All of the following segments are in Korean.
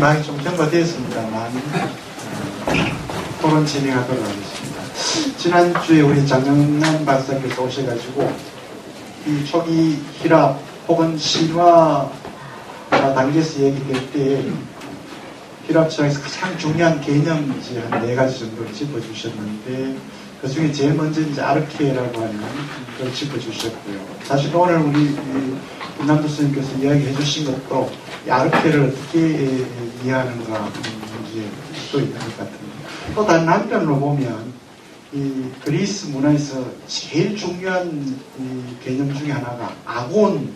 많이 좀 경과되었습니다만 토론 진행하도록 하겠습니다. 지난주에 우리 장영남 박사께서 오셔가지고 이 초기 히랍 혹은 신화 단계에서 얘기될 때 히랍 철학에서 가장 중요한 개념이지 한 4가지 정도를 짚어주셨는데 그 중에 제일 먼저 이제 아르케라고 하는 걸 짚어주셨고요. 사실 오늘 우리 김남도 선생님께서 이야기해 주신 것도 이 아르케를 어떻게 이해하는가 문제에 또 있는 것 같은데, 또 다른 한편으로 보면 이 그리스 문화에서 제일 중요한 이 개념 중에 하나가 아곤이라고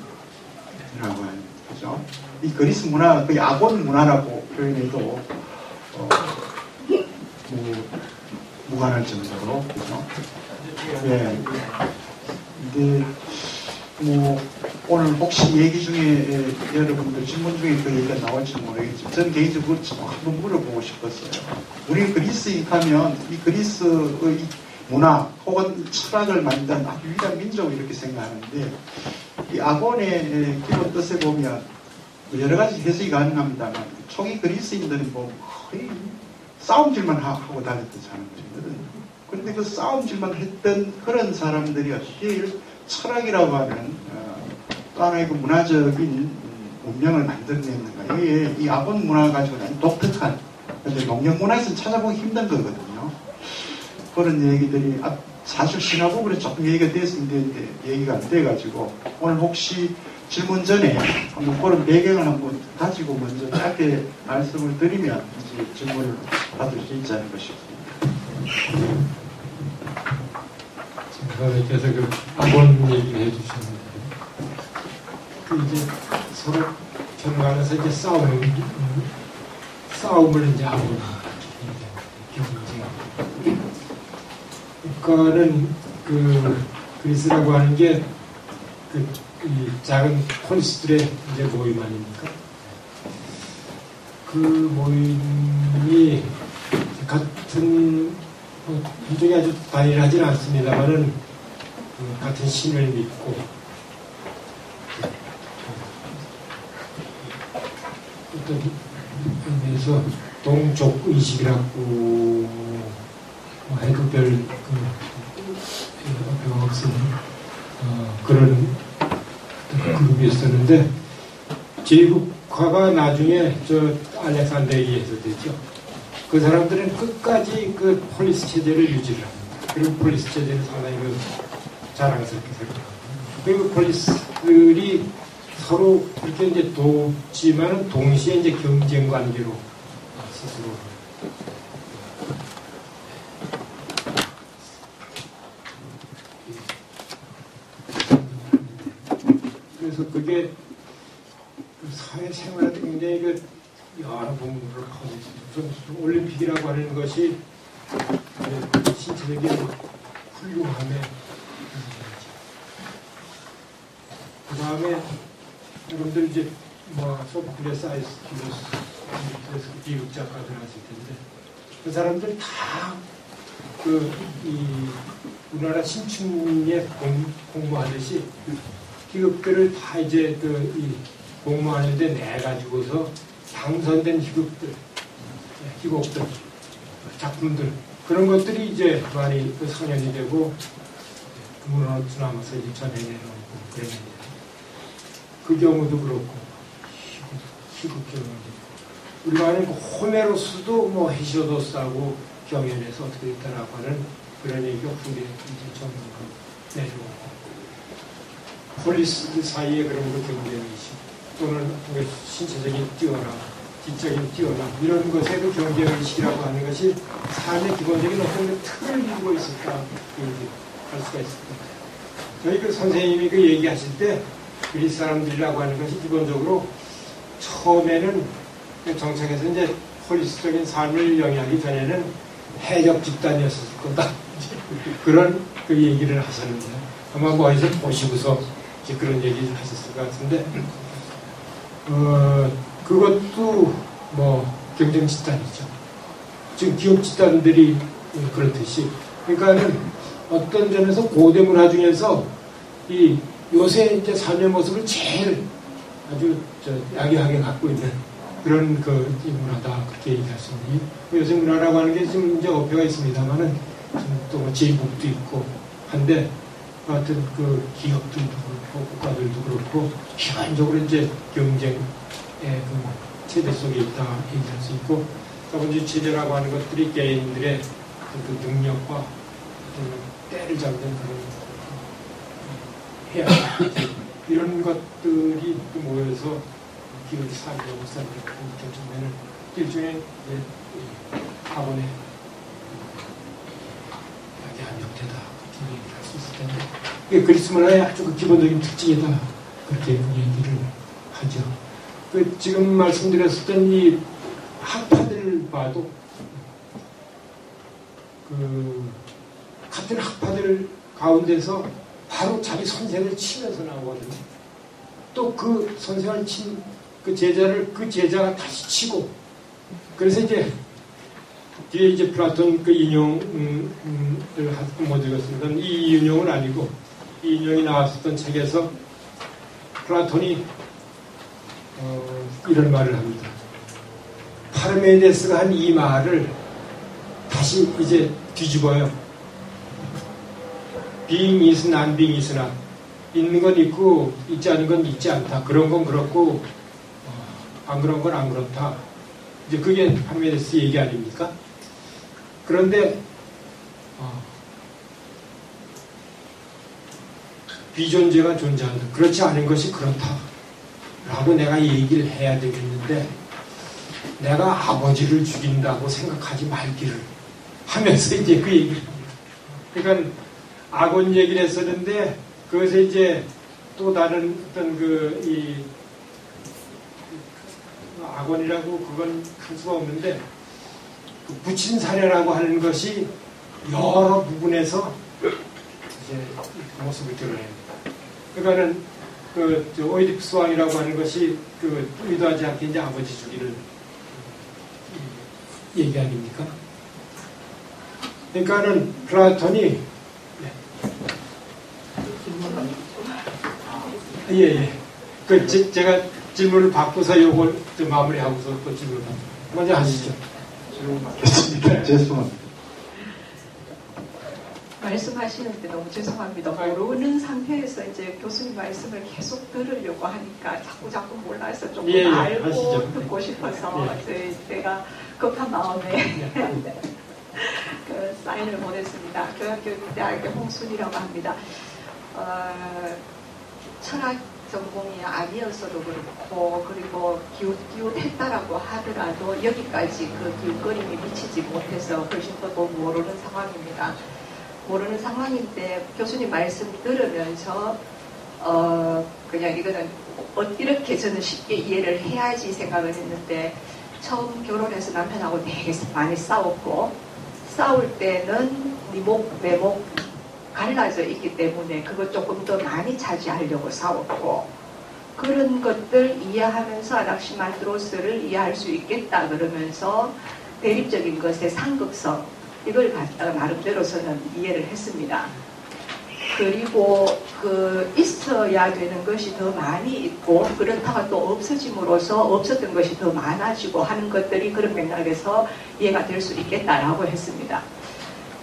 하는 거죠. 이 그리스 문화가 거의 아곤 문화라고 표현해도 무관할 정도로, 그죠? 예. 근데 오늘 혹시 얘기 중에 여러분들 질문 중에 그 얘기가 나올지 모르겠지만 저는 개인적으로 한번 물어보고 싶었어요. 우리 그리스인 하면 이 그리스의 문화 혹은 철학을 만든 아주 위대한 민족 이렇게 생각하는데, 이 아곤의 기본 뜻에 보면 여러 가지 해석이 가능합니다만 초기 그리스인들은 거의 싸움질만 하고 다녔던 사람들이거든요. 그런데 그 싸움질만 했던 그런 사람들이 어떻게 철학이라고 하는 또 하나의 그 문화적인 문명을 만들어냈는가. 여기에 이 아본 문화가 가지고 아주 독특한, 근데 농경 문화에서는 찾아보기 힘든 거거든요. 그런 얘기들이 사실 신화 부분에 조금 얘기가 됐는데 얘기가 안 돼가지고 오늘 혹시 질문 전에 한번 그런 배경을 한번 가지고 먼저 짧게 말씀을 드리면 이제 질문을 받을 수 있지 않을까 싶습니다. 선생님께서 그 아본 얘기를 해주셨는데, 이제 서로 경간에서 이제 싸움을 이제 아본 경쟁. 그거는 그리스라고 하는 게 이 작은 폴리스들의 이제 모임 아닙니까? 그 모임이 같은 한쪽이 아주 단일하지는 않습니다만은 같은 신을 믿고 어떤 의미에서 동족 의식이라고 해도 별 없는 그런 그룹이 있었는데, 제국화가 나중에 저 알렉산드리아에서 되죠. 그 사람들은 끝까지 그 폴리스 체제를 유지를 합니다. 그리고 폴리스 체제는 상당히 자랑스럽게 생각합니다. 그리고 폴리스들이 서로 그렇게 이제 돕지만은 동시에 이제 경쟁 관계로 스스로. 그래서 그게 사회생활에도 굉장히 여러 공부를 하고 있습니다. 올림픽이라고 하는 것이 신체적인 훌륭함에, 그 다음에 여러분들 이제 소포클레스 아이스키로스 비극 작가들 하실 텐데, 그 사람들 다 이 우리나라 신춘에 공부하듯이 희극들을 다 이제 이 공모하는데 내가지고서 당선된 희극들, 작품들, 그런 것들이 이제 많이 상연이 되고 문화로 남아서 이제 전해 내놓고 그런 얘기예요. 그 경우도 그렇고 희극 경우도 있고, 우리가 아는 호메로스도 헤시오도스하고 경연에서 어떻게 됐다라고 하는 그런 얘기가 후에 이제 전부 내려오고, 폴리스 사이에 그런 경쟁이시 또는 신체적인 뛰어남, 지적인 뛰어남, 이런 것의 그 경쟁의식이라고 하는 것이 삶의 기본적인 어떤 틀을 이루고 있을까 할 수가 있습니다. 저희 선생님이 얘기하실 때 그리스 사람들이라고 하는 것이 기본적으로 처음에는 정책에서 이제 폴리스적인 삶을 영위하기 전에는 해적 집단이었을 거다. 그런 얘기를 하셨는데, 아마 어디서 보시고서 그런 얘기를 하셨을 것 같은데, 그것도 경쟁 집단이죠. 지금 기업 집단들이 그렇듯이. 그러니까는 어떤 점에서 고대 문화 중에서 요새 이제 삶의 모습을 제일 아주 야기하게 갖고 있는 그런 이 문화다 그렇게 얘기하시니 요새 문화라고 하는 게 좀 이제 어폐가 있습니다만은 또 제국도 있고 한데 하여튼 그 기업들도 그렇고 국가들도 그렇고 기본적으로 이제 경쟁의 그 체제 속에 있다 얘기할 수 있고 또 이제 체제라고 하는 것들이 개인들의 그 능력과 때를 잡는 그런 해야 이런 것들이 또 모여서 기업이 사회적으로 결정되는 일종의 학원의 약한 형태다 그렇게 얘기를 할 수 있을 텐데 그게 그리스 문화의 아주 그 기본적인 특징이다 그렇게 얘기를 하죠. 그 지금 말씀드렸었던 이 학파들을 봐도 그 같은 학파들 가운데서 바로 자기 선생을 치면서 나오거든요. 또 그 선생을 친 그 제자를 그 제자가 다시 치고 그래서 이제 뒤에 이제 플라톤 그 인용을 못 읽었습니다. 이 인용은 아니고 이 인용이 나왔었던 책에서 플라톤이 이런 말을 합니다. 파르메데스가 한 이 말을 다시 이제 뒤집어요. being is not, being is not. 있는 건 있고 있지 않은 건 있지 않다. 그런 건 그렇고 안 그런 건 안 그렇다. 이제 그게 파르메데스 얘기 아닙니까? 그런데 비존재가 존재한다. 그렇지 않은 것이 그렇다. 라고 내가 얘기를 해야 되겠는데 내가 아버지를 죽인다고 생각하지 말기를 하면서 이제 그 얘기를 합니다. 그러니까 악원 얘기를 했었는데 그것에 이제 또 다른 어떤 이 악원이라고 그건 할 수가 없는데 그 부친 사례라고 하는 것이 여러 부분에서 이제 그 모습을 드러냅니다. 그러니까는 오이디푸스 왕이라고 하는 것이 의도하지 않게 이제 아버지 주기를 얘기 아닙니까? 그러니까는 플라톤이 예. 제가 질문을 바꿔서 요걸 마무리하고서 또 질문을 먼저 하시죠. 질문 받겠습니다. 죄송합니다. 말씀하시는데 너무 죄송합니다. 모르는 상태에서 이제 교수님 말씀을 계속 들으려고 하니까 자꾸 몰라서 조금 알고 하시죠. 듣고 싶어서 제가 급한 마음에 그 사인을 보냈습니다. 교학교육대학교 홍순이라고 합니다. 철학 전공이 아니어서도 그렇고 그리고 기웃기웃했다라고 하더라도 여기까지 그 기웃거림이 미치지 못해서 훨씬 더 모르는 상황입니다. 모르는 상황인데 교수님 말씀 들으면서 그냥 이거는 이렇게 저는 쉽게 이해를 해야지 생각을 했는데 처음 결혼해서 남편하고 되게 많이 싸웠고 싸울 때는 니목 내목 갈라져 있기 때문에 그거 조금 더 많이 차지하려고 싸웠고 그런 것들 이해하면서 아낙시만드로스를 이해할 수 있겠다 그러면서 대립적인 것의 상극성 이걸 갖다가 나름대로 저는 이해를 했습니다. 그리고 있어야 되는 것이 더 많이 있고 그렇다가 또 없어짐으로써 없었던 것이 더 많아지고 하는 것들이 그런 맥락에서 이해가 될 수 있겠다라고 했습니다.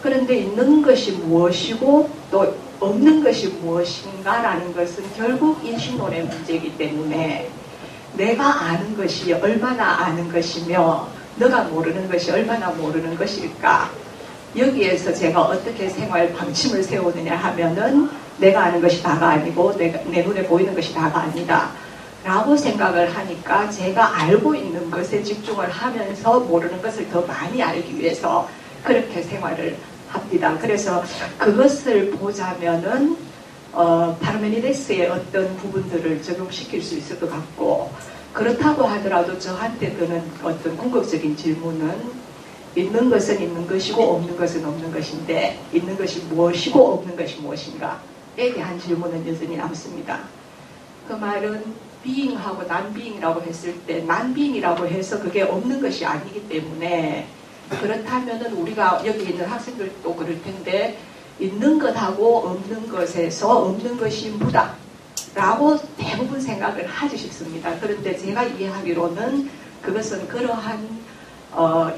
그런데 있는 것이 무엇이고 또 없는 것이 무엇인가라는 것은 결국 인식론의 문제이기 때문에 내가 아는 것이 얼마나 아는 것이며 너가 모르는 것이 얼마나 모르는 것일까 여기에서 제가 어떻게 생활 방침을 세우느냐 하면은 내가 아는 것이 다가 아니고 내 눈에 보이는 것이 다가 아니다 라고 생각을 하니까 제가 알고 있는 것에 집중을 하면서 모르는 것을 더 많이 알기 위해서 그렇게 생활을 합니다. 그래서 그것을 보자면은 파르메니데스의 어떤 부분들을 적용시킬 수 있을 것 같고 그렇다고 하더라도 저한테 드는 어떤 궁극적인 질문은 있는 것은 있는 것이고 없는 것은 없는 것인데 있는 것이 무엇이고 없는 것이 무엇인가에 대한 질문은 여전히 남습니다. 그 말은 being하고 non-being이라고 했을 때 non-being이라고 해서 그게 없는 것이 아니기 때문에 그렇다면은 우리가 여기 있는 학생들도 그럴 텐데 있는 것하고 없는 것에서 없는 것이 무다 라고 대부분 생각을 하지 싶습니다. 그런데 제가 이해하기로는 그것은 그러한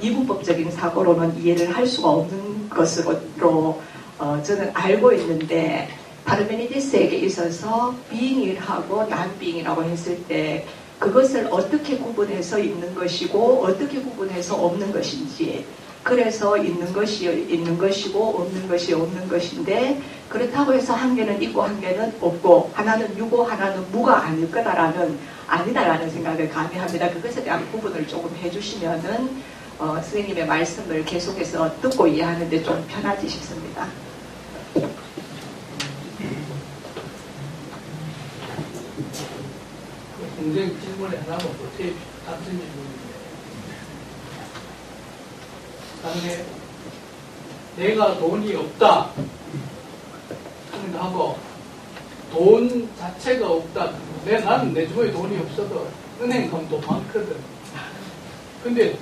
이분법적인 사고로는 이해를 할 수가 없는 것으로 저는 알고 있는데, 파르메니데스에게 있어서 빙의하고 난빙이라고 했을 때 그것을 어떻게 구분해서 있는 것이고 어떻게 구분해서 없는 것인지, 그래서 있는 것이 있는 것이고 없는 것이 없는 것인데, 그렇다고 해서 한 개는 있고 한 개는 없고 하나는 유고 하나는 무가 아닐 거다라는, 아니다라는 생각을 감히 합니다. 그것에 대한 구분을 조금 해주시면은 선생님의 말씀을 계속해서 듣고 이해하는데 좀 편하지 싶습니다. 동생 질문에 하나만 보태요. 같은 질문인데, 나중에 내가 돈이 없다 하는 거 하고 돈 자체가 없다. 나는 내 주머니에 돈이 없어도 은행 가면 돈 많거든. 근데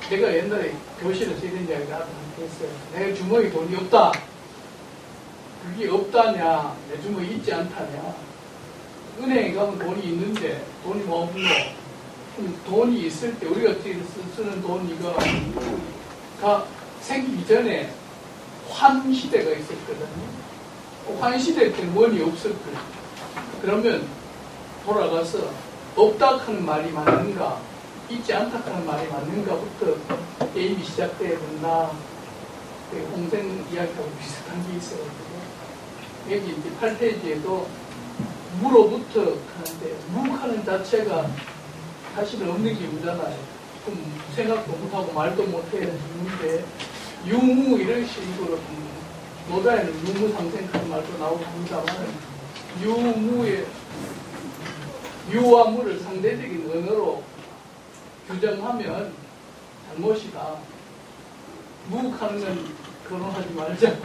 내가 옛날에 교실에서 이런 이야기를 하도 했어요. 내 주머니에 돈이 없다. 그게 없다냐, 내 주머니에 있지 않다냐. 은행에 가면 돈이 있는데 돈이 뭐 없노? 돈이 있을 때 우리가 쓰는 돈 이거가 생기기 전에 환 시대가 있었거든요. 환 시대 때 money 없을 거예요. 그러면 돌아가서 없다 하는 말이 맞는가, 있지 않다 하는 말이 맞는가부터 게임이 시작돼야 된다. 홍생 이야기하고 비슷한 게 있어가지고, 여기 이제 8페이지에도 무로부터 하는데, 무하는 자체가 사실은 없는 게 무잖아요. 그럼 생각도 못하고 말도 못해야 되는데, 유무 이런 식으로 노자에는 유무상생하는 말도 나오고 합니다만, 유무의 유와 무를 상대적인 언어로 규정하면 잘못이다. 무하는 건 결혼하지 말자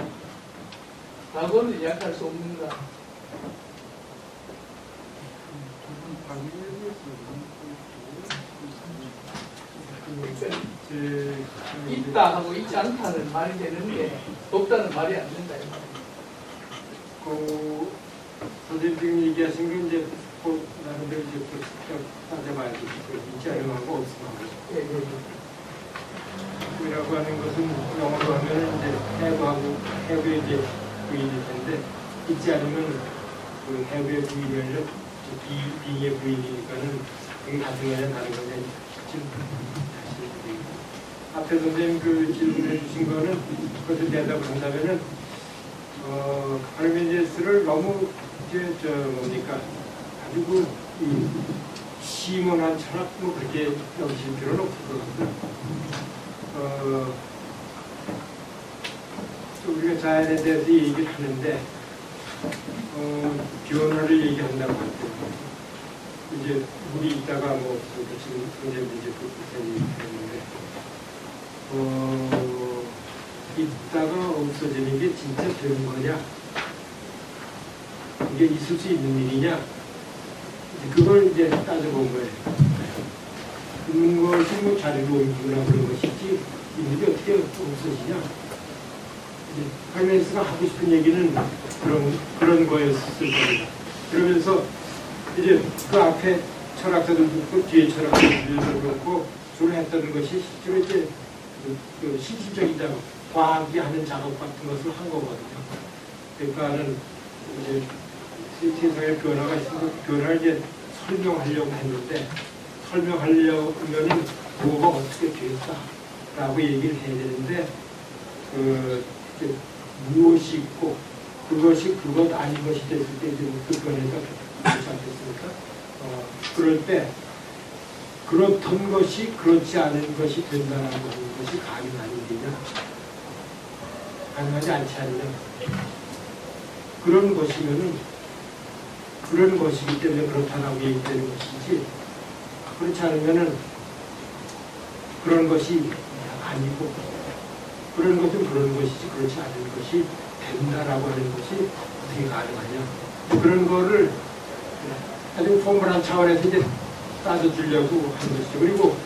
라고는 이야기할 수 없는가. 있다 하고 있지 않다는 말이 되는데 없다는 말이 안 된다. 선생님 지금 얘기하신 게 이제 나름대로 이제 따져봐야지. 있지 않음하고 없음하고. 이라고 하는 것은 영어로 하면 이제 have하고 have의 이제 부인일 텐데, 있지 않으면 그 have의 부인이 아니라 being의 부인이니까는 이게 같은 게 아니라 다른 거냐. 앞에 선생님 그 질문해 주신 거는 그것을 대답을 한다면은 파르메니데스를 너무 이제 뭡니까 아주 그 시몬한 철학 뭐 그렇게 여기실 필요는 없을 것 같고요. 우리가 자연에 대해서 얘기를 하는데 변화를 얘기한다고 할 때 이제 물이 있다가 뭐 지금 선생님 이제 그 얘기했는데 있다가 없어지는 게 진짜 되는 거냐? 이게 있을 수 있는 일이냐? 그걸 이제 따져본 거예요. 있는 것이 뭐 자리로 옮기거나 그런 것이지, 있는 게 어떻게 없어지냐? 파르메니데스가 하고 싶은 얘기는 그런 거였을 겁니다. 그러면서 이제 그 앞에 철학자들도 그렇고 뒤에 철학자들도 그렇고 주로 했던 것이 실제로 이제 그 실질적이자 과학이 하는 작업 같은 것을 한 거거든요. 그러니까는 이제 세상의 변화가 있으면 변화를 이제 설명하려고 했는데, 설명하려면은 뭐가 어떻게 되겠다라고 얘기를 해야 되는데, 무엇이 있고 그것이 그것 아닌 것이 됐을 때 이제 그 변화가 그렇지 않겠습니까? 그럴 때 그렇던 것이 그렇지 않은 것이 된다는 것이 가능한 일이냐? 가능하지 않지 않냐? 그런 것이면은 그런 것이기 때문에 그렇다라고 얘기되는 것이지, 그렇지 않으면은 그런 것이 아니고 그런 것은 그런 것이지 그렇지 않은 것이 된다라고 하는 것이 어떻게 가능하냐? 그런 거를 아주 포멀한 차원에서 이제 따져주려고 한 것이죠. 그리고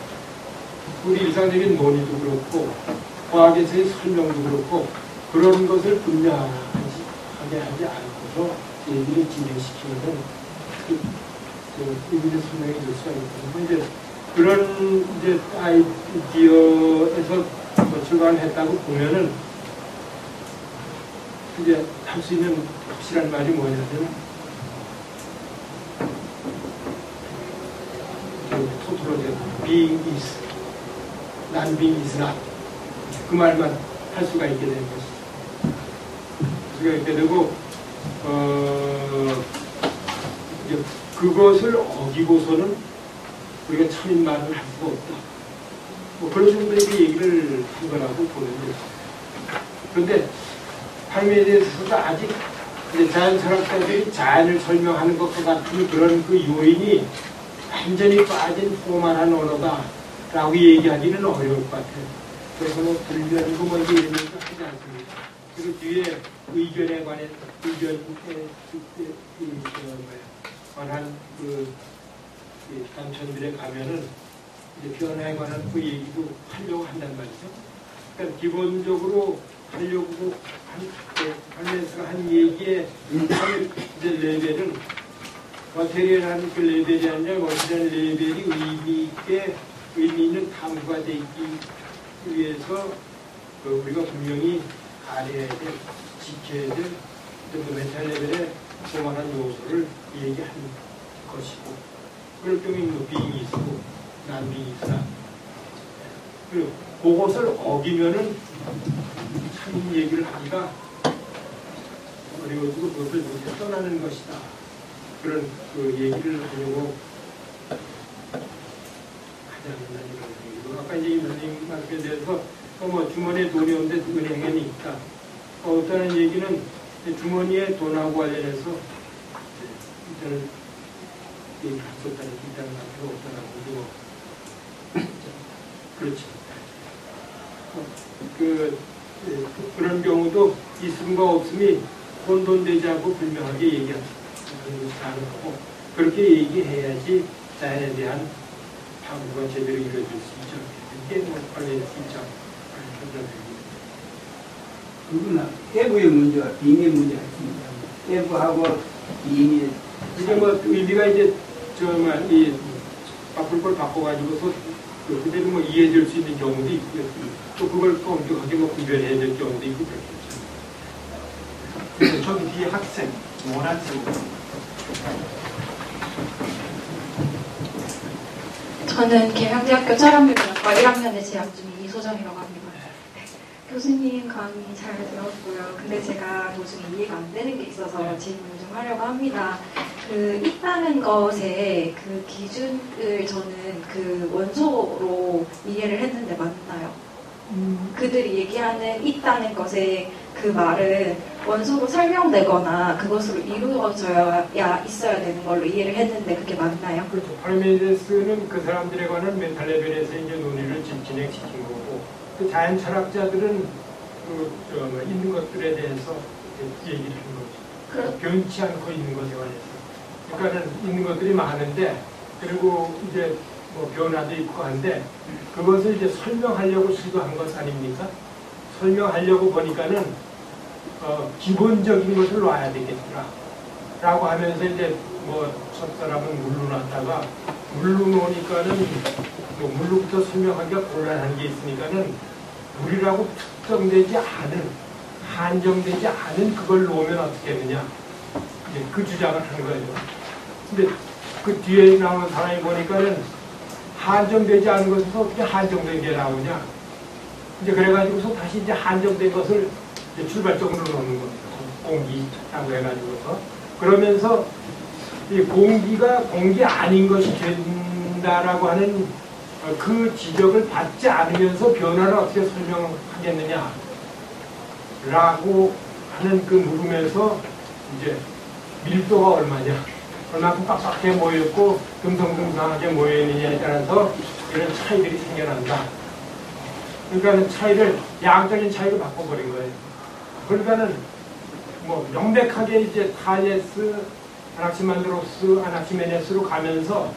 우리 일상적인 논의도 그렇고 과학에서의 설명도 그렇고 그런 것을 분명하게 하지 않고서 얘기를 진행시키면은 의미를 설명해 줄 수가 있거든요. 이제 그런 이제 아이디어에서 출간했다고 보면은 이제 할 수 있는 확실한 말이 뭐냐면 토토로제 being is, non-being is not 그 말만 할 수가 있게 되는 것이죠. 수가 있게 되고 이제 그것을 어기고서는 우리가 참인 말을 할 수가 없다. 뭐 그런 분들에게 얘기를 한 거라고 보는 거죠. 그런데 삶에 대해서도 아직 이제 자연철학자들이 자연을 설명하는 것과 같은 그런 그 요인이 완전히 빠진 포멀한 언어다라고 얘기하기는 어려울 것 같아요. 그래서 뭐 불변이고 뭐 이런 얘기 하지 않습니다. 그리고 뒤에 의견에 관한 의견에 관한 그 단천들에 가면은 이제 변화에 관한 그 얘기도 하려고 한단 말이죠. 그러니까 기본적으로 하려고 하면서 한 얘기의 이제 레벨은 머테리얼한 그 레벨이 아니라 머테리얼 레벨이 의미 있는 탐구가 되기 위해서 우리가 분명히 가려야 될, 지켜야 될 멘탈 레벨의 포멀한 요소를 얘기하는 것이고, 그럴 경우에 뭐 빙이 있고 난빙이 있다. 그리고 그것을 어기면은 참 얘기를 하기가 어려워지고 그것을 못해 떠나는 것이다. 그런 그 얘기를 하려고 하지 않는다는 이런 얘기도. 아까 이제 선생님 말씀에 대해서 뭐 주머니에 돈이 없는데 은행에는 있다. 어떤 얘기는 주머니에 돈하고 관련해서 일단은 얘기할 수 없다는 일단은 필요 없다는 거고. 그렇죠. 그런 경우도 있음과 없음이 혼돈되지 않고 분명하게 얘기하는 거고, 그렇게 얘기해야지 자연에 대한 탐구가 제대로 이루어질 수 있죠. 이게 뭐 관련할 수 있죠. 그러나 해부의 문제와 빙의 문제가 있습니다. 해부하고 빙의 이게 뭐 의미가 이제 정말 이 바꿀 걸 바꿔가지고서 그대로 뭐 이해될 수 있는 경우도 있고요. 또 그걸 엄격하게 뭐 구별해야 될 경우도 있고 그렇겠죠. 저기 뒤에 학생, 노란색. 저는 계양대학교 사람들학과 1학년에 재학 중인 이소정이라고 합니다. 교수님 강의 잘 들었고요. 근데 제가 도중에 이해가 안 되는 게 있어서 질문을 좀 하려고 합니다. 그 있다는 것의 그 기준을 저는 그 원소로 이해를 했는데 맞나요? 그들이 얘기하는 있다는 것의 그 말은 원소로 설명되거나 그것으로 이루어져야 있어야 되는 걸로 이해를 했는데 그게 맞나요? 그렇죠. 파르메데스는 그 사람들에 관한 멘탈 레벨에서 이제 논의를 진행시킨 거고, 그 자연 철학자들은 있는 것들에 대해서 얘기를 한 거죠. 변치 않고 있는 것에 관해서. 그러니까는 있는 것들이 많은데, 그리고 이제 뭐 변화도 있고 한데, 그것을 이제 설명하려고 시도한 것 아닙니까? 설명하려고 보니까는 기본적인 것을 놔야 되겠구나 라고 하면서 이제 뭐 첫사람은 물로 놨다가 물로 놓으니까는 뭐 물로부터 설명하기가 곤란한 게 있으니까는 물이라고 특정되지 않은, 한정되지 않은 그걸 놓으면 어떻게 하느냐, 이제 그 주장을 하는 거예요. 근데 그 뒤에 나오는 사람이 보니까는 한정되지 않은 것에서 어떻게 한정된 게 나오냐, 이제 그래가지고서 다시 이제 한정된 것을 이제 출발점으로 놓는 겁니다. 공기라고 해가지고서. 그러면서 이 공기가 공기 아닌 것이 된다라고 하는 그 지적을 받지 않으면서 변화를 어떻게 설명하겠느냐 라고 하는 그 물음에서 이제 밀도가 얼마냐, 얼마큼 빡빡하게 모였고 듬성듬성하게 모여있느냐에 따라서 이런 차이들이 생겨난다. 그러니까는 차이를 양적인 차이로 바꿔버린 거예요. 그러니까는 뭐 명백하게 이제 타예스, 아낙시만드로스, 아낙시메네스로 가면서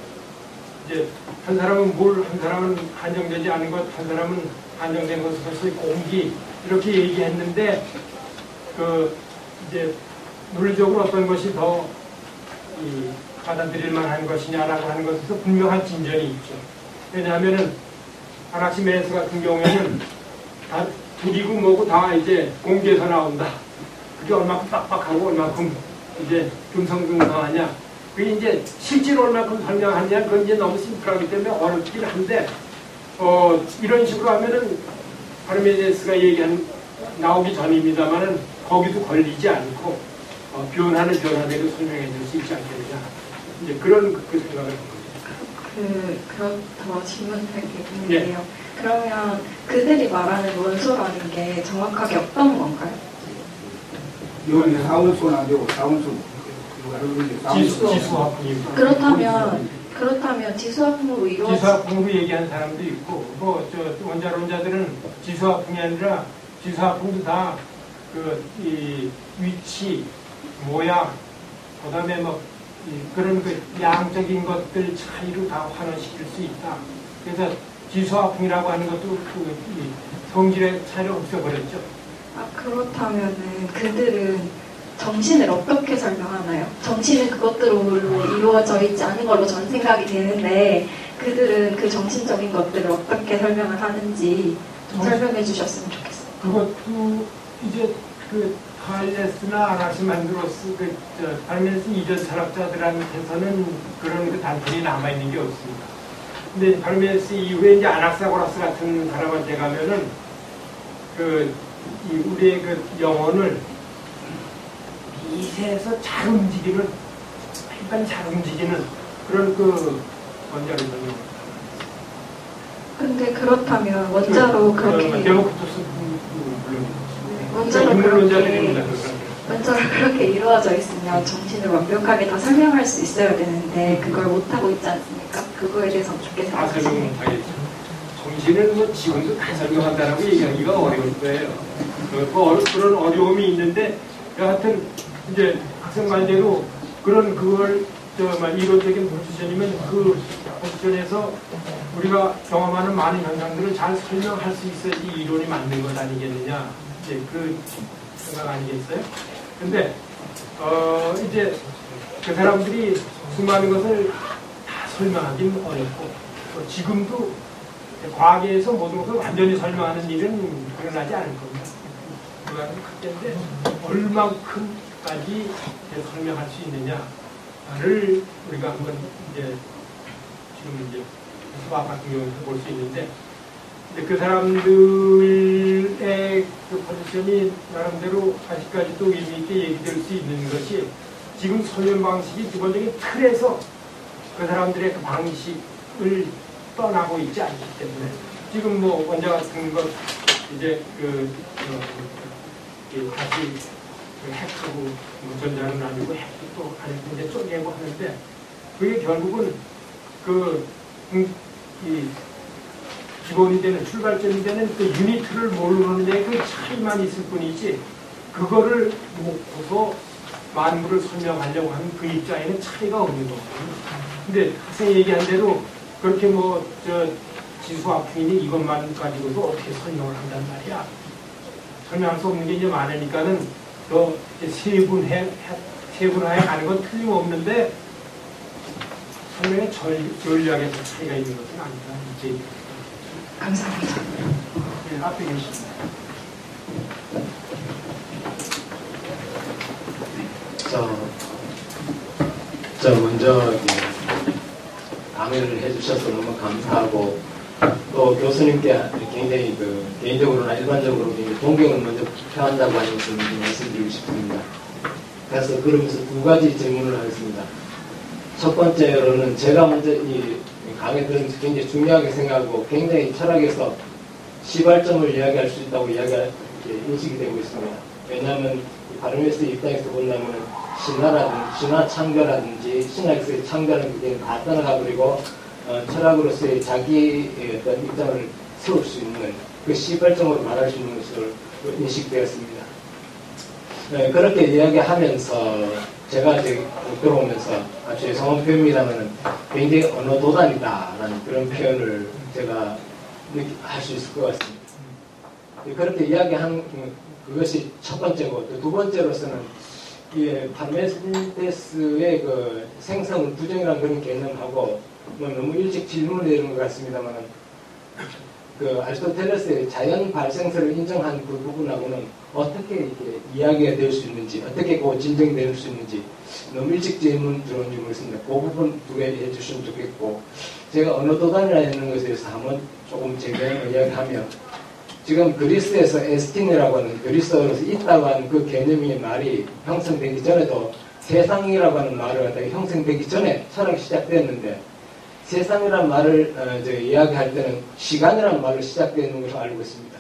이제 한 사람은 물, 한 사람은 한정되지 않은 것, 한 사람은 한정된 것으로서의 공기 이렇게 얘기했는데 그 이제 물리적으로 어떤 것이 더 받아들일 만한 것이냐라고 하는 것에서 분명한 진전이 있죠. 왜냐하면은 아나시메스 같은 경우에는 다 둘이고 뭐고 다 이제 공개해서 나온다. 그게 얼마큼 빡빡하고 얼마큼 이제 금성금성하냐. 그게 이제 실제로 얼마큼 설명하냐. 그건 이제 너무 심플하기 때문에 어렵긴 한데 이런 식으로 하면은 파르메데스가 얘기한 나오기 전입니다만은 거기도 걸리지 않고 변화는 변화대로 설명해 줄 수 있지 않겠느냐. 이제 그런 그 생각을 합니다. 그럼 더 질문할 게 있는데요. 예. 그러면 그들이 말하는 원소라는 게 정확하게 어떤 건가요? 여기 사원소는 안 되고 사원소. 지수학풍입니다. 그렇다면 지수학풍으로 이루어진 지수학풍으로 얘기하는 사람도 있고, 원자론자들은 지수학풍이 아니라 지수학풍도 다 이 위치, 모양, 그다음에 그런 그 양적인 것들 차이로 다 환원시킬 수 있다. 그래서 지수학풍이라고 하는 것도 성질의 차이를 없애버렸죠. 그렇다면은 그들은 정신을 어떻게 설명하나요? 정신은 그것들로 이루어져 있지 않은 걸로 저는 생각이 되는데 그들은 그 정신적인 것들을 어떻게 설명을 하는지 좀 설명해 주셨으면 좋겠어요. 그것도 이제 그 할레스나 아나시만드로스 할레스 이전 철학자들한테서는 그런 그 단편이 남아있는 게 없습니다. 근데 할레스 이후에 이제 아낙사고라스 같은 사람한테 가면은 우리의 그 영혼을 미세에서 잘 움직이는, 약간 잘 움직이는 그런 그 원자를 설명합니다. 근데 그렇다면 원자로 그렇게 데모크리토스 원자로 그렇게 이루어져 있으면 정신을 완벽하게 다 설명할 수 있어야 되는데 그걸 못하고 있지 않습니까? 그거에 대해서 어떻게 생각하세요? 설명 못하겠죠. 정신은 지금도 다 설명한다라고 얘기하기가 어려울 거예요. 그런 어려움이 있는데 여하튼 이제 학생 말대로 그걸 이론적인 포지션이면 그 포지션에서 우리가 경험하는 많은 현상들을 잘 설명할 수 있어야지 이론이 맞는 것 아니겠느냐. 이제 그 생각 아니겠어요? 근데 이제 그 사람들이 수많은 것을 다 설명하기는 어렵고 지금도 과학에서 모든 것을 완전히 설명하는 일은 일어나지 않을 겁니다. 그거는 그때인데 얼만큼까지 설명할 수 있느냐를 우리가 한번 이제 지금 이제 수학 같은 경우에서 볼 수 있는데, 근데 그 사람들의 그 포지션이 나름대로 아직까지도 의미 있게 얘기될 수 있는 것이 지금 설명 방식이 기본적인 틀에서 그 사람들의 그 방식을 떠나고 있지 않기 때문에 지금 원자 같은 것 이제 다시 핵하고 전자는 아니고 핵도 또 안에 이제 쪼개고 하는데 그게 결국은 이 기본이 되는 출발점이 되는 그 유니트를 모르느냐의 그 차이만 있을 뿐이지 그거를 놓고서 만물을 설명하려고 하는 그 입장에는 차이가 없는 거거든요. 근데 학생이 얘기한 대로 그렇게 지수학풍이니 이것만 가지고도 어떻게 설명을 한단 말이야. 설명할 수 없는 게 이제 많으니까는 더 세분화해 가는 건 틀림없는데 설명의 전략에 차이가 있는 것은 아니다. 이제 감사합니다. 네, 앞에 계십니다. 먼저 강의를 해주셔서 너무 감사하고 또 교수님께 굉장히 개인적으로나 일반적으로 존경을 먼저 표한다고 하는 것을 말씀드리고 싶습니다. 그래서 그러면서 두 가지 질문을 하겠습니다. 첫 번째로는 제가 먼저 이 강의 들으면서 굉장히 중요하게 생각하고 굉장히 철학에서 시발점을 이야기할 수 있다고 인식이 되고 있습니다. 왜냐하면 바르메스 입장에서 본다면 신화 창조라든지 신학에서의 창조라는 그게 다 떠나가 버리고 철학으로서의 자기의 어떤 입장을 세울 수 있는 그 시발점으로 말할 수 있는 것으로 인식되었습니다. 그렇게 이야기하면서 제가 이제 들어오면서 아주 죄송한 표현입니다만 굉장히 언어 도단이다라는 그런 표현을 제가 할 수 있을 것 같습니다. 그렇게 이야기한 그것이 첫 번째고 또 두 번째로서는 파르메데스의 그 생성을 부정이라는 그런 개념하고 뭐 너무 일찍 질문을 내는 것 같습니다만 그 아리스토텔레스의 자연 발생설을 인정한 그 부분하고는 어떻게 이렇게 이야기가 될 수 있는지, 어떻게 그 진정이 될 수 있는지 너무 일찍 질문 들어온지 모르겠습니다. 그 부분 두 개 해주시면 좋겠고, 제가 언어 도단이라는 것에 대해서 한번 조금 제가 이야기하면, 지금 그리스에서 에스틴이라고 하는 그리스어로서 있다고 하는 그 개념의 말이 형성되기 전에도 세상이라고 하는 말을 갖다가 형성되기 전에 철학이 시작됐는데, 세상이라는 말을 이야기할 때는 시간이라는 말로 시작되는 것으로 알고 있습니다.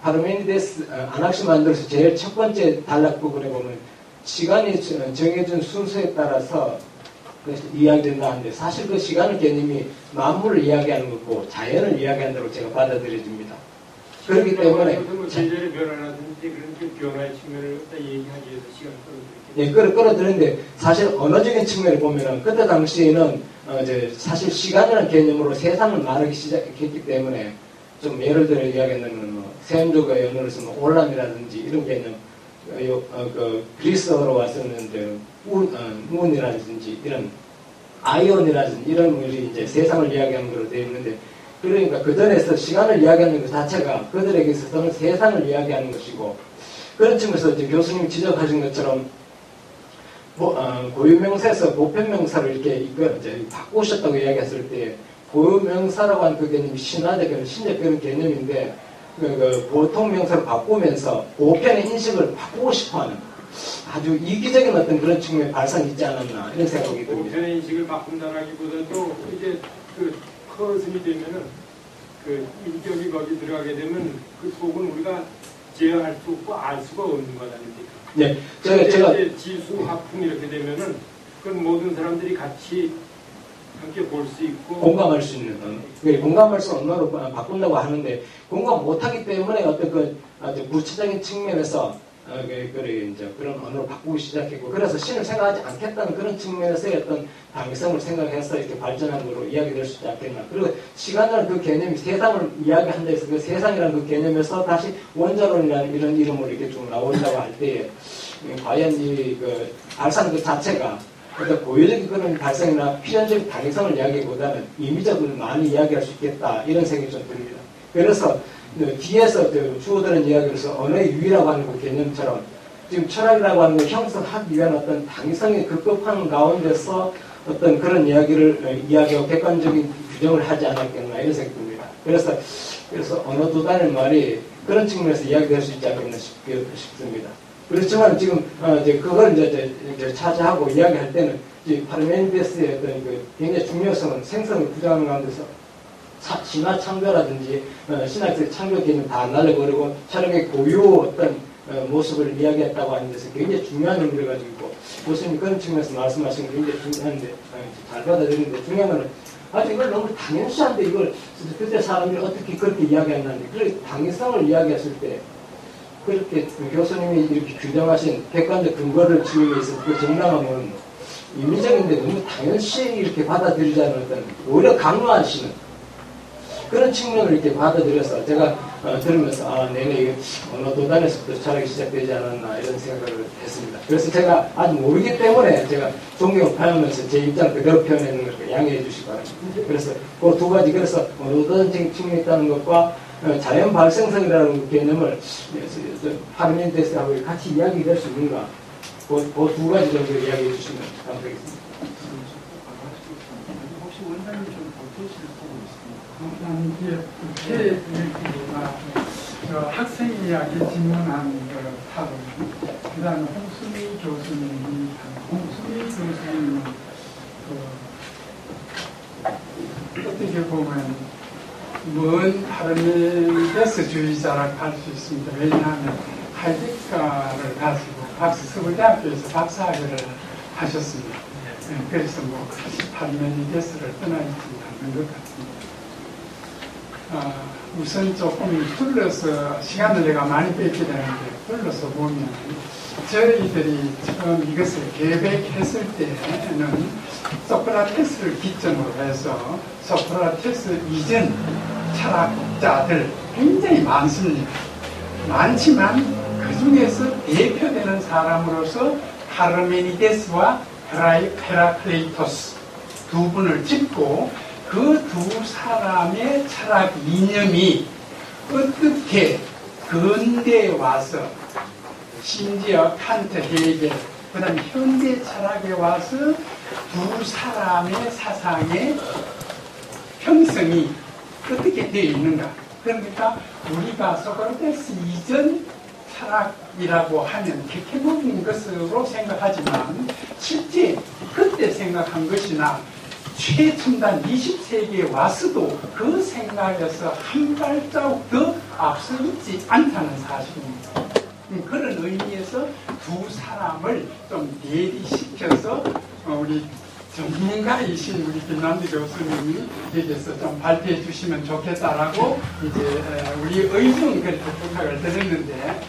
파르메니데스 아낙시만드로스 제일 첫 번째 단락 부분에 보면 시간이 정해진 순서에 따라서 이야기된다 하는데, 사실 그 시간의 개념이 만물을 이야기하는 거고 자연을 이야기한다고 제가 받아들여집니다. 그렇기 때문에 제재의 변화라든지 그런 그 변화의 측면을 얘기하기 위해서 시간을 끌어들이죠. 예, 끌어들이는데 사실 언어적인 측면을 보면은 그때 당시에는 사실 시간이라는 개념으로 세상을 말하기 시작했기 때문에, 좀 예를 들어 이야기한다면 뭐 세운조가 연어로서 뭐 올람이라든지 이런 개념, 그 그리스어로 왔었는데 문이라든지 이런 아이온이라든지 이런 것이 이제 세상을 이야기하는 걸로 되어 있는데, 그러니까 그 전에서 시간을 이야기하는 것 자체가 그들에게 있어서는 세상을 이야기하는 것이고, 그런 측면에서 이제 교수님이 지적하신 것처럼 고유명사에서 보편명사를 이렇게 이제 바꾸셨다고 이야기했을 때, 고유명사라고 하는 그 개념이 신화적, 신적 그런 개념인데, 그 보통 명사를 바꾸면서 보편의 인식을 바꾸고 싶어하는 아주 이기적인 어떤 그런 측면의 발상이 있지 않았나 이런 생각이 듭니다. 보편의 인식을 바꾼다라기보다도 이제 그 커슨이 되면은 그 인격이 거기 들어가게 되면 그 속은 우리가 제어할 수 없고 알 수가 없는 것 아닙니까? 네, 제가 이제 지수, 화풍 이렇게 되면은 그 모든 사람들이 같이 함께 볼 수 있고 공감할 수 있는, 공감할 수 없는 언어로 바꾼다고 하는데, 공감 못하기 때문에 어떤 그 아주 구체적인 측면에서 이제 그런 언어로 바꾸기 시작했고, 그래서 신을 생각하지 않겠다는 그런 측면에서의 어떤 당위성을 생각해서 이렇게 발전한 걸로 이야기될 수 있지 않겠나. 그리고 시간이라는 그 개념이 세상을 이야기한다 해서 그 세상이라는 그 개념에서 다시 원자론이라는 이런 이름으로 이렇게 좀 나온다고 할 때에, 과연 그 발상 그 자체가 어떤 고유적인 그런 발상이나 필연적인 당위성을 이야기보다는 임의적으로 많이 이야기할 수 있겠다, 이런 생각이 좀 듭니다. 그래서 뒤에서 주어드는 이야기로서 언어의 유의라고 하는 그 개념처럼 지금 철학이라고 하는 걸 형성하기 위한 어떤 당위성의 급급한 가운데서 어떤 그런 이야기를 이야기하고 객관적인 규정을 하지 않았겠나 이런 생각이 듭니다. 그래서 언어 도단의 말이 그런 측면에서 이야기될 수 있지 않겠나 싶습니다. 그렇지만 지금 그걸 이제 차지하고 이야기할 때는 파르메니데스의 어떤 그 굉장히 중요성은 생성을 부정하는 가운데서 신화 창조라든지 신학적 창조 개념 다 날려버리고 철학의 고유 어떤 모습을 이야기했다고 하는 데서 굉장히 중요한 의미를 가지고 있고, 교수님 그런 측면에서 말씀하신 게 굉장히 중요한데, 잘 받아들이는데, 중요한 거는 아주 이걸 너무 당연시한데 이걸 그때 사람들이 어떻게 그렇게 이야기했는데, 그렇게 당연성을 이야기했을 때 그렇게 교수님이 이렇게 규정하신 객관적 근거를 지기 위해서 그 정당함은 임의적인데 너무 당연시 이렇게 받아들이자는 어떤 오히려 강요하시는 그런 측면을 이렇게 받아들여서 제가 들으면서 내내 언어 도단에서부터 철학이 시작되지 않았나 이런 생각을 했습니다. 그래서 제가 아직 모르기 때문에 제가 존경을 표현하면서 제 입장 그대로 표현하는 걸 양해해 주시기 바랍니다. 그래서 그 두 가지, 그래서 언어 도단적인 측면이 있다는 것과 자연 발생성이라는 개념을 파르메니데스하고 같이 이야기될 수 있는가, 그 두 가지 정도 이야기해 주시면 감사하겠습니다. 혹시 원장님 좀 어떠실 수 있습니까? 이게 학생 이야기 질문한 타론, 그 다음에 홍수미 교수님은 어떻게 보면 먼 파르메니데스주의자라고 할 수 있습니다. 왜냐하면 하이데거를 가지고 서울대학교에서 박사학위를 하셨습니다. 그래서 파르메니데스를 떠나있지 않는 것 같습니다. 우선 조금 둘러서 시간을 내가 많이 뺏게 되는데, 둘러서 보면 저희들이 처음 이것을 계획했을 때는 소크라테스를 기점으로 해서 소크라테스 이전 철학자들 굉장히 많습니다. 많지만 그 중에서 대표되는 사람으로서 파르메니데스와 헤라클레이토스, 두 분을 짚고 그 두 사람의 철학 이념이 어떻게 근대에 와서 심지어 칸트, 헤겔, 그 다음에 현대 철학에 와서 두 사람의 사상의 형성이 어떻게 되어 있는가. 그러니까 우리가 소크라테스 이전 철학이라고 하면 캐캐먹은 것으로 생각하지만 실제 그때 생각한 것이나 최첨단 20세기에 와서도 그 생각에서 한 발자국 더 앞서 있지 않다는 사실입니다. 그런 의미에서 두 사람을 좀 대리시켜서 우리 전문가이신 우리 김남주 교수님이 여기서 좀 발표해 주시면 좋겠다라고 이제 우리 의중 그렇게 부탁을 드렸는데,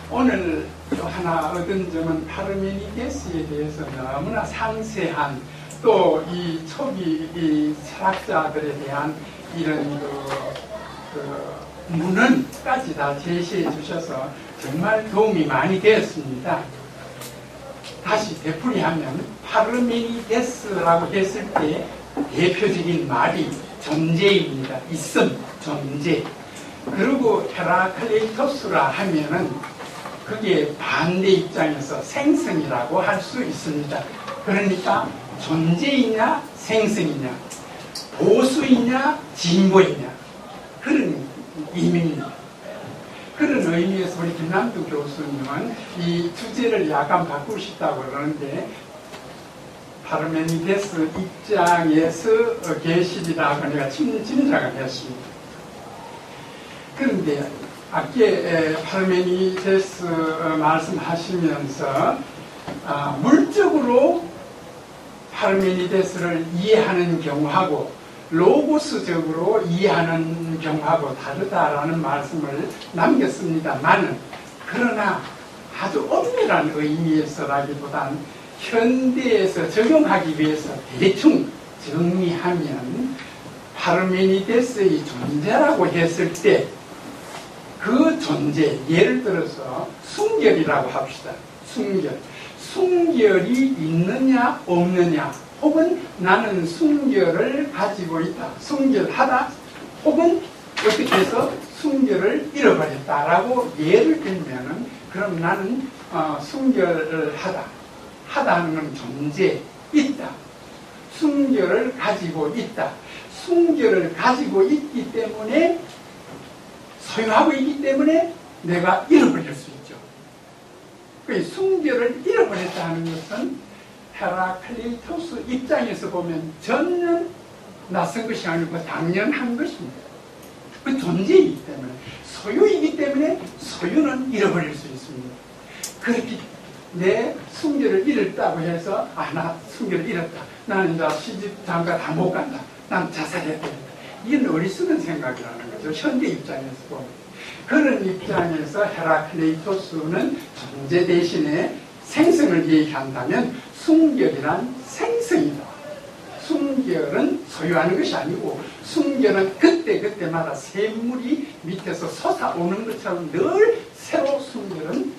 오늘 또 하나 얻은 점은 파르메니데스에 대해서 너무나 상세한 또 이 초기 이 철학자들에 대한 이런 문헌까지 다 제시해 주셔서 정말 도움이 많이 되었습니다. 다시 되풀이하면 파르메니데스라고 했을 때 대표적인 말이 존재입니다. 있음, 존재. 그리고 헤라클레이토스라 하면은 그게 반대 입장에서 생성이라고 할 수 있습니다. 그러니까 존재이냐 생성이냐, 보수이냐 진보이냐, 그런 의미입니다. 그런 의미에서 우리 김남두 교수님은 이 주제를 약간 바꾸시다고 그러는데, 파르메니데스 입장에서 계시리라고 내가 짐작을 했습니다. 그런데 아까 파르메니데스 말씀하시면서 물적으로 파르메니데스를 이해하는 경우하고 로고스적으로 이해하는 경우하고 다르다라는 말씀을 남겼습니다만은, 그러나 아주 엄밀한 의미에서라기보단 현대에서 적용하기 위해서 대충 정리하면 파르메니데스의 존재라고 했을 때 그 존재, 예를 들어서 순결이라고 합시다. 순결이 있느냐 없느냐, 혹은 나는 순결을 가지고 있다, 순결하다, 혹은 어떻게 해서 순결을 잃어버렸다라고 예를 들면은, 그럼 나는 순결을 하다는 건 존재, 있다. 순결을 가지고 있다. 순결을 가지고 있기 때문에, 소유하고 있기 때문에 내가 잃어버릴 수 있죠. 그 순결을 잃어버렸다는 것은 헤라클레이토스 입장에서 보면 전혀 낯선 것이 아니고 당연한 것입니다. 그 존재이기 때문에, 소유이기 때문에 소유는 잃어버릴 수 있습니다. 그렇게 내 순결을 잃었다고 해서 나 순결을 잃었다, 나는 이제 시집 장가 다 못 간다, 난 자살해야 된다, 이건 어리석은 생각이라는 거죠. 현대 입장에서 보면. 그런 입장에서 헤라클레이토스는 존재 대신에 생성을 얘기한다면 순결이란 생성이다. 순결은 소유하는 것이 아니고, 순결은 그때마다 샘물이 밑에서 솟아오는 것처럼 늘 새로 순결은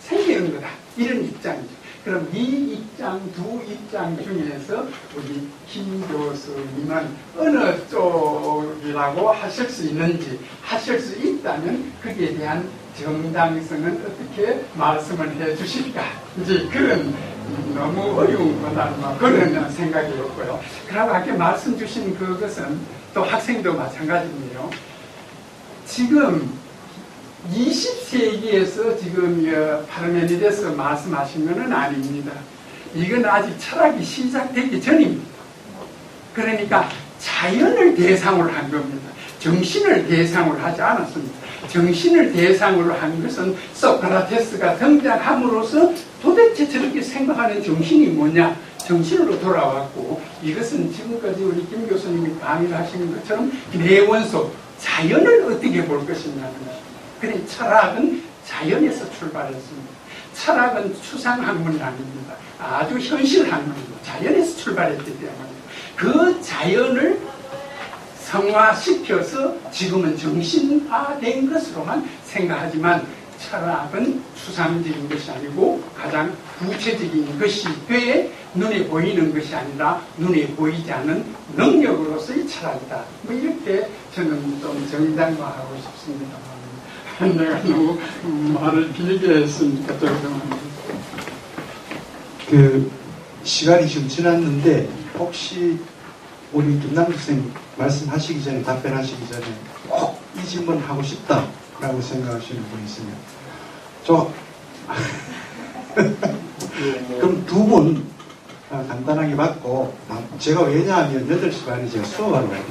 생기는 거다, 이런 입장이죠. 그럼 이 입장, 두 입장 중에서 우리 김 교수님은 어느 쪽이라고 하실 수 있는지, 하실 수 있다면 거기에 대한 정당성은 어떻게 말씀을 해 주실까? 이제 그런 너무 어려운 거다, 그런 생각이었고요. 그리고 아까 말씀 주신 그것은 또 학생도 마찬가지인데요. 지금 20세기에서 지금 파르메니데스 말씀하신 것은 아닙니다. 이건 아직 철학이 시작되기 전입니다. 그러니까 자연을 대상으로 한 겁니다. 정신을 대상으로 하지 않았습니다. 정신을 대상으로 한 것은 소크라테스가 등장함으로써 도대체 저렇게 생각하는 정신이 뭐냐, 정신으로 돌아왔고, 이것은 지금까지 우리 김 교수님이 강의를 하시는 것처럼 내원소, 자연을 어떻게 볼 것이냐는 것입니다. 그래, 철학은 자연에서 출발했습니다. 철학은 추상학문이 아닙니다. 아주 현실학문입니다. 자연에서 출발했기 때문에 그 자연을 성화시켜서 지금은 정신화된 것으로만 생각하지만, 철학은 추상적인 것이 아니고 가장 구체적인 것이 돼 눈에 보이는 것이 아니라 눈에 보이지 않는 능력으로서의 철학이다. 뭐 이렇게 저는 좀 정당화하고 싶습니다만 내가 너무 말을 길게 했으니까 죄송합니다. 그 시간이 지금 지났는데 혹시 우리 김남국 선생님 말씀하시기 전에 답변하시기 전에 꼭 이 질문 하고 싶다라고 생각하시는 분 있으면 그럼 두 분 간단하게 받고 제가 왜냐하면 8시 반에 제가 수업하러 가요.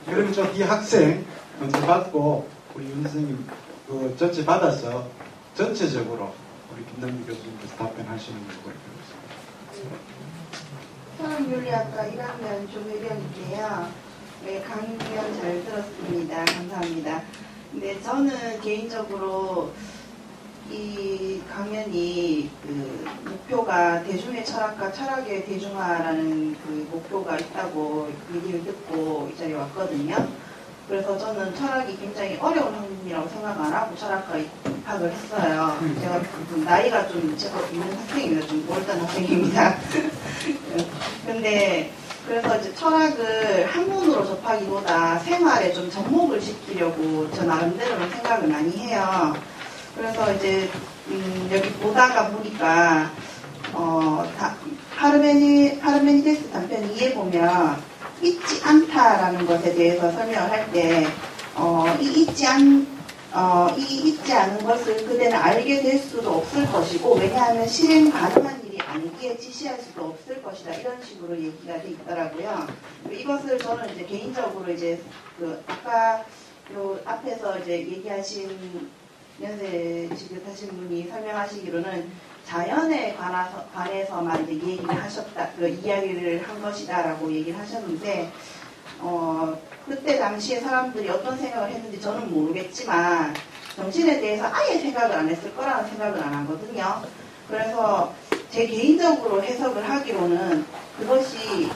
그러면 저 이 학생 먼저 받고 우리 윤 선생님 그 전체 받아서 전체적으로 우리 김남국 교수님께서 답변하시는 걸로 보겠습니다. 서울윤리학과 1학년 조혜령인데요. 네, 강연 잘 들었습니다. 감사합니다. 근데 저는 개인적으로 이 강연이 그 목표가 대중의 철학과 철학의 대중화라는 그 목표가 있다고 얘기를 듣고 이 자리에 왔거든요. 그래서 저는 철학이 굉장히 어려운 학문이라고 생각 안 하고 철학과에 입학을 했어요. 제가 나이가 좀 제법 있는 학생입니다. 좀 올드한 학생입니다. 근데 그래서 이제 철학을 학문으로 접하기보다 생활에 좀 접목을 시키려고 저 나름대로는 생각을 많이 해요. 그래서 이제 여기 보다가 보니까 파르메니데스 단편 2에 보면 있지 않다라는 것에 대해서 설명을 할 때 이 있지 않은 것을 그대는 알게 될 수도 없을 것이고 왜냐하면 실행 가능한 일이 아니기에 지시할 수도 없을 것이다 이런 식으로 얘기가 돼 있더라고요. 이것을 저는 이제 개인적으로 이제 그 아까 요 앞에서 이제 얘기하신 연세 지긋하신 분이 설명하시기로는 자연에 관해서만 이제 얘기를 하셨다, 그 이야기를 한 것이다라고 얘기를 하셨는데, 그때 당시에 사람들이 어떤 생각을 했는지 저는 모르겠지만, 정신에 대해서 아예 생각을 안 했을 거라는 생각을 안 하거든요. 그래서 제 개인적으로 해석을 하기로는 그것이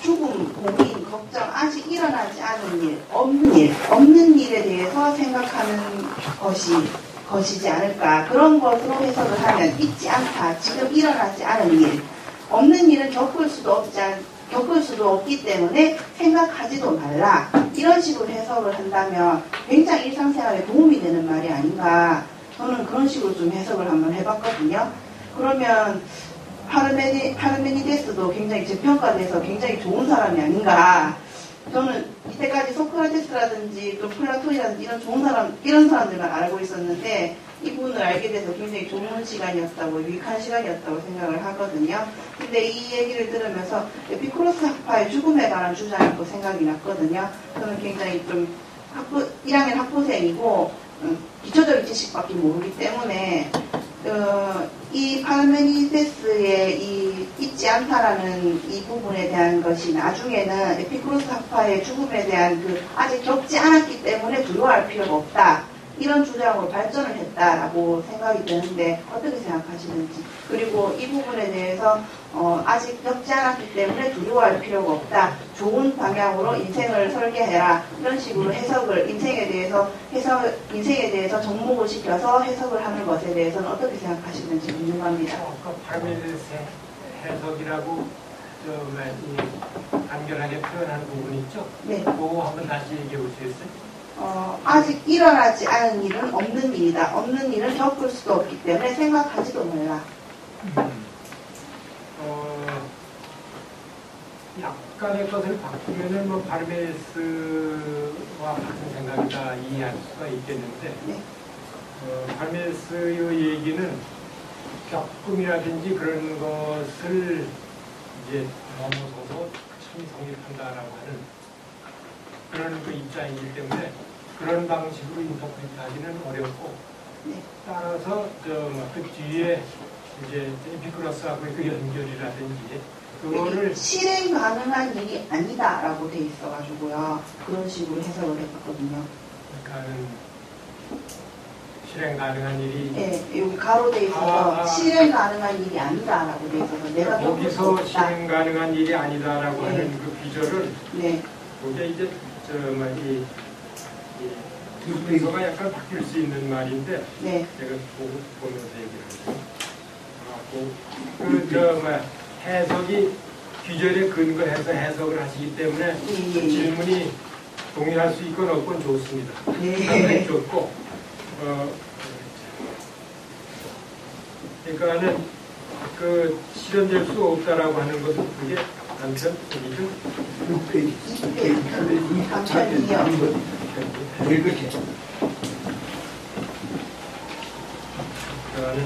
죽음, 고민, 걱정, 아직 일어나지 않은 일, 없는 일에 대해서 생각하는 것이지 않을까. 그런 것으로 해석을 하면 있지 않다. 지금 일어나지 않은 일. 없는 일은 겪을 수도 없기 때문에 생각하지도 말라. 이런 식으로 해석을 한다면 굉장히 일상생활에 도움이 되는 말이 아닌가. 저는 그런 식으로 좀 해석을 한번 해봤거든요. 그러면 파르메니데스도 굉장히 재평가돼서 굉장히 좋은 사람이 아닌가. 저는 이때까지 소크라테스라든지 또 플라톤이라든지 이런 사람들만 알고 있었는데 이분을 알게 돼서 굉장히 좋은 시간이었다고, 유익한 시간이었다고 생각을 하거든요. 근데 이 얘기를 들으면서 에피쿠로스 학파의 죽음에 관한 주장이 또 생각이 났거든요. 저는 굉장히 좀 1학년 학부생이고 기초적인 지식밖에 모르기 때문에 이 파르메니데스의 이 있지 않다라는 이 부분에 대한 것이 나중에는 에피쿠로스 학파의 죽음에 대한 그 아직 겪지 않았기 때문에 두려워할 필요가 없다. 이런 주장으로 발전을 했다라고 생각이 드는데 어떻게 생각하시는지, 그리고 이 부분에 대해서 아직 겪지 않았기 때문에 두려워할 필요가 없다. 좋은 방향으로 인생을 설계해라. 이런 식으로 해석을 인생에 대해서 접목을 시켜서 해석을 하는 것에 대해서는 어떻게 생각하시는지 궁금합니다. 파르메니데스 해석이라고 간결하게 표현하는 부분 있죠? 네. 그거 한번 다시 얘기해 보시겠어요? 아직 일어나지 않은 일은 없는 일이다. 없는 일은 겪을 수도 없기 때문에 생각하지도 말라. 약간의 것을 바꾸면은 뭐 파르메니데스와 같은 생각이다 이해할 수가 있겠는데, 네. 파르메니데스의 얘기는 겪음이라든지 그런 것을 이제 넘어서서 참 성립한다라고 하는 그런 그 입장이기 때문에 그런 방식으로 인터프리트하기는 어렵고, 네. 따라서 그 뒤에 이제 에피쿠로스하고 그 연결이라든지 그거를 실행 가능한 일이 아니다라고 돼 있어가지고요. 그런 식으로 해석을 해봤거든요. 그러니까 실행 가능한 일이, 네, 여기 가로돼 있어서 실행 가능한 일이 아니다라고 돼 있어서 내가 거기서 실행 가능한 일이 아니다라고, 네. 하는 그 비절을, 네. 그게 이제 이 순서가 약간 바뀔 수 있는 말인데 네. 제가 보면서 얘기를 하죠. 해석이 규절에 근거해서 해석을 하시기 때문에 질문이 동의할 수 있건 없건 좋습니다. 상당히 좋고 그러니까는 그 실현될 수 없다라고 하는 것은 그게 단편 얘기죠. 6페이지. 단편이요. 이렇게.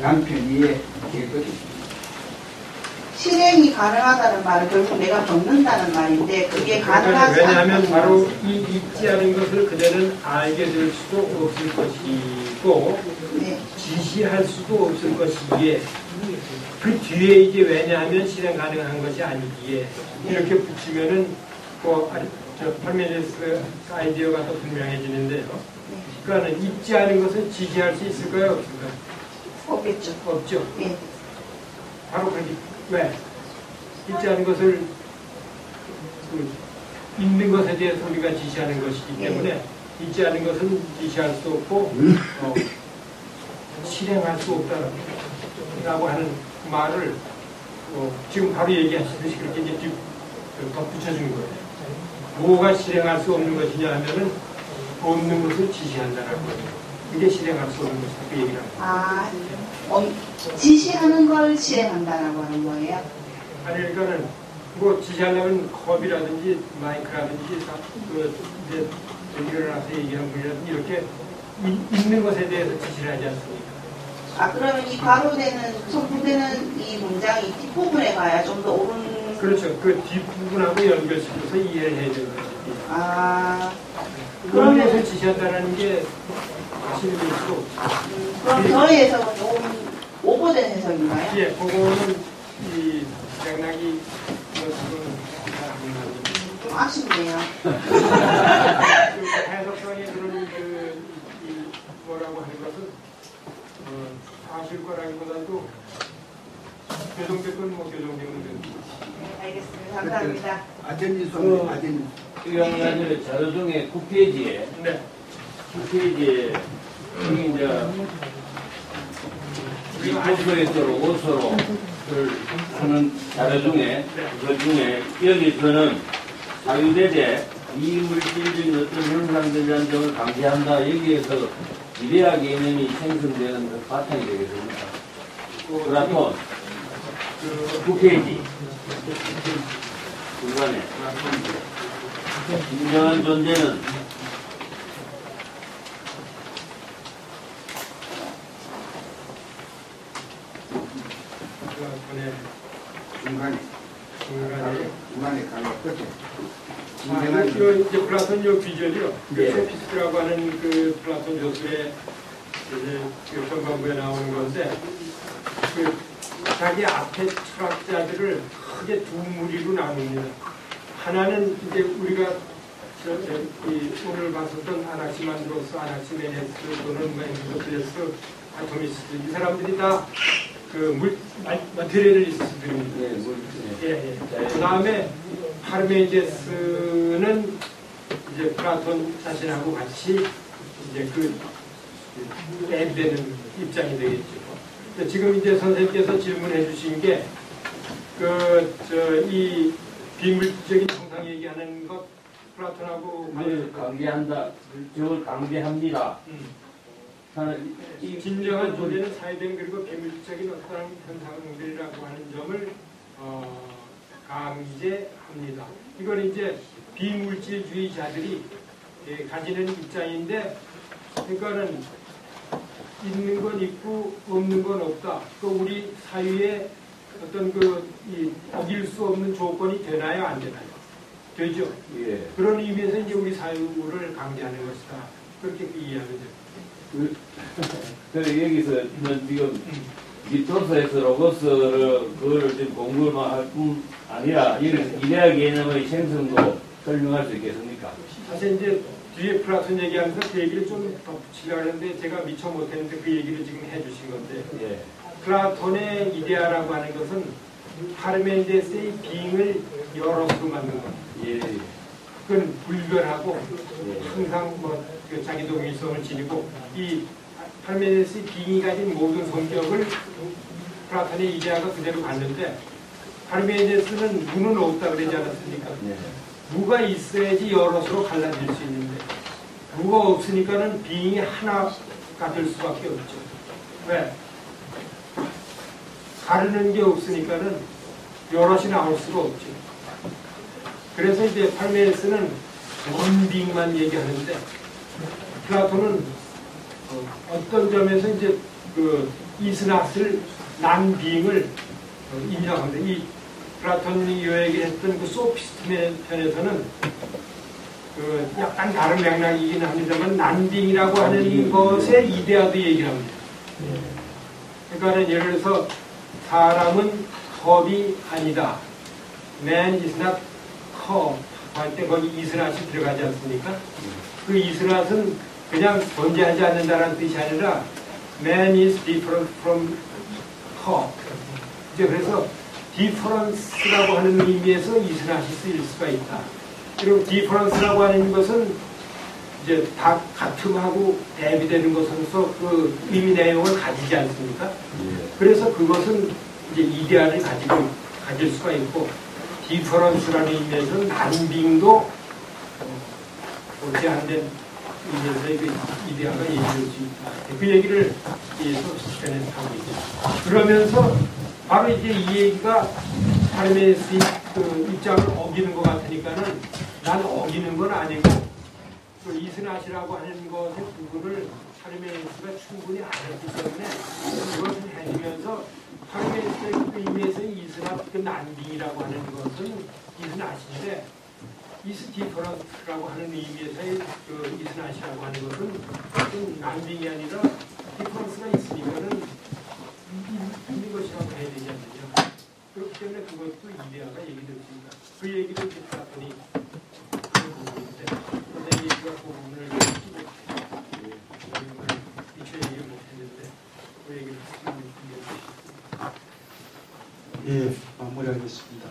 단편 2에 깨끗이. 실행이 가능하다는 말은 결국 내가 겪는다는 말인데 그게 가능하지 왜냐하면 바로 이 있지 않은 것을 그대는 알게 될 수도 없을 것이고 네. 지시할 수도 없을 것이기에 그 뒤에 이게 왜냐하면 실행 가능한 것이 아니기에 이렇게 붙이면은 파르메니데스 아이디어가 더 분명해지는데요. 그러니까는 있지 않은 것을 지시할 수 있을까요? 없을까요? 없겠죠. 없죠. 네. 바로 그렇게 왜? 있지 않은 것을 있는 것에 대해서 우리가 지시하는 것이기 때문에 있지 않은 것은 지시할 수 없고 실행할 수 없다라고 하는 말을 지금 바로 얘기하시듯이 그렇게 이제 덧붙여주는 거예요. 뭐가 실행할 수 없는 것이냐 하면은 없는 것을 지시한다라고 거예요. 이게 실행할 수 없는 것이다. 그 얘기를 합니다. 지시하는 걸 실행한다라고 하는 거예요? 아니, 그러니까는, 지시하려면 컵이라든지 마이크라든지, 이제, 일어나서 얘기하는 분이라든지, 이렇게 있는 것에 대해서 지시를 하지 않습니까? 그러면 이 괄호되는, 첨부되는 이 문장이 뒷부분에 가야 좀 더 옳은. 그렇죠. 그 뒷부분하고 연결시켜서 이해를 해야 되는 거죠. 그런 것을 지시한다는 게 사실일 수도 없죠. 그럼 저희 해석은 조금 오버된 해석인가요? 예, 그거는 이 맥락이 좀 아쉽네요. 해석상의 그런 뭐라고 하는 것은 사실 거라기보다도 교정됐건 교정되면 됩니다. 네, 알겠습니다. 감사합니다. 아전지 손님, 아전지. 이거 자료 중에 9페이지에 네. 9페이지에 여기 이제 이포서에서 로고서로 하는 자료 중에 그 중에 여기서는 사유대대 이물질적인 어떤 현상들에 대한 점을 감시한다. 여기에서 이데아 개념이 생성되는 그 바탕이 되겠습니다. 플라톤 9페이지 중간에 진정한 존재는 중간에 가면 끝에. 이제 플라톤 요 비전이요. 소피스트라고 하는 그 플라톤 교수의 이제 전반부에 나오는 건데, 자기 앞에 철학자들을 크게 두 무리로 나눕니다. 하나는 이제 우리가 오늘 봤었던 아나시만드로스, 아나시메네스 또는 엠피도클레스, 아토미스트 이 사람들이 다 마테리얼리스트들입니다. 그 다음에 파르메니데스는 이제 플라톤 자신하고 같이 이제 애되는 입장이 되겠죠. 지금 이제 선생님께서 질문해 주신 게 이 비물질적인 형상 얘기하는 것 플라톤하고 관계한다. 저걸 관계합니다. 진정한 존재는 사회된 그리고 비물질적인 어떤 현상들이라고 하는 점을 강제합니다. 이건 이제 비물질주의자들이 가지는 입장인데, 그러니까는 있는 건 있고 없는 건 없다. 우리 사유에 어떤 어길 수 없는 조건이 되나요, 안 되나요? 되죠. 예. 그런 의미에서 이제 우리 사유를 강제하는 것이다. 그렇게 이해하면 됩니다. 여기서는 지금 미토스에서 로고스를 그거를 지금 공부만 할 뿐 아니라 이데아 개념의 생성도 설명할 수 있겠습니까? 사실 이제 뒤에 플라톤 얘기하면서 그 얘기를 좀 덧붙이려고 하는데 제가 미처 못했는데 그 얘기를 지금 해주신 건데, 예. 플라톤의 이데아라고 하는 것은 파르메니데스의 빙을 열어서 만든 겁니다. 예. 그건 불변하고 항상 그 자기 동일성을 지니고 이 파르메니데스의 빙이 가진 모든 성격을 플라톤의 이데아가 그대로 갔는데 파르메니데스는 무는 없다 그러지 않았습니까? 무가 있어야지 여럿으로 갈라질 수 있는데 무가 없으니까는 빙이 하나가 될 수밖에 없죠. 왜? 가르는 게 없으니까는 여럿이 나올 수가 없죠. 그래서 이제 파르메니데스는 원빙만 얘기하는데 플라톤은 어떤 점에서 이제 그 이스나스를 난빙을 인정합니다. 이 플라톤이 요에게 했던 그 소피스트 편에서는 그 약간 다른 맥락이긴 합니다만 난빙이라고 하는 것의 이데아도 얘기를 합니다. 그러니까 예를 들어서 사람은 컵이 아니다. Man is not cup 할 때 거기 이스낫이 들어가지 않습니까? 그 이스낫은 그냥 존재하지 않는다는 뜻이 아니라 Man is different from cup. 이제 그래서 difference라고 하는 의미에서 이스낫이 쓰일 수가 있다. 그리고 difference라고 하는 것은 이제 다 같음하고 대비되는 것으로서 그 의미 내용을 가지지 않습니까? 그래서 그것은 이제 이데아를 가질 수가 있고 difference라는 의미에서 난빙도 제한된 의미에서의 그 이데아가 얘기할 수 있다. 그 얘기를 소피스트에서 하고 있죠. 그러면서 바로 이제 이 얘기가 파르메니데스의 그 입장을 어기는 것 같으니까는 난 어기는 건 아니고 그 이스낫이라고 하는 것의 부분을 파르메니데스가 충분히 알았기 때문에 그것을 해주면서 파르메니데스의 그 의미에서의 이스낫 그 난빙이라고 하는 것은 이스낫인데 이스디퍼런트라고 하는 의미에서의 그 이스낫이라고 하는 것은 난빙이 아니라 디퍼런스가 있으니까는 있는 것이라고 해야 되지 않느냐. 그렇기 때문에 그것도 이데아가 얘기될 수 있다. 그 얘기를 이제 플라톤이 하는 부분인데 근데 얘기가 그 부분을 미처 얘기를 못했는데 그 얘기를 하시면 예, 마무리하겠습니다.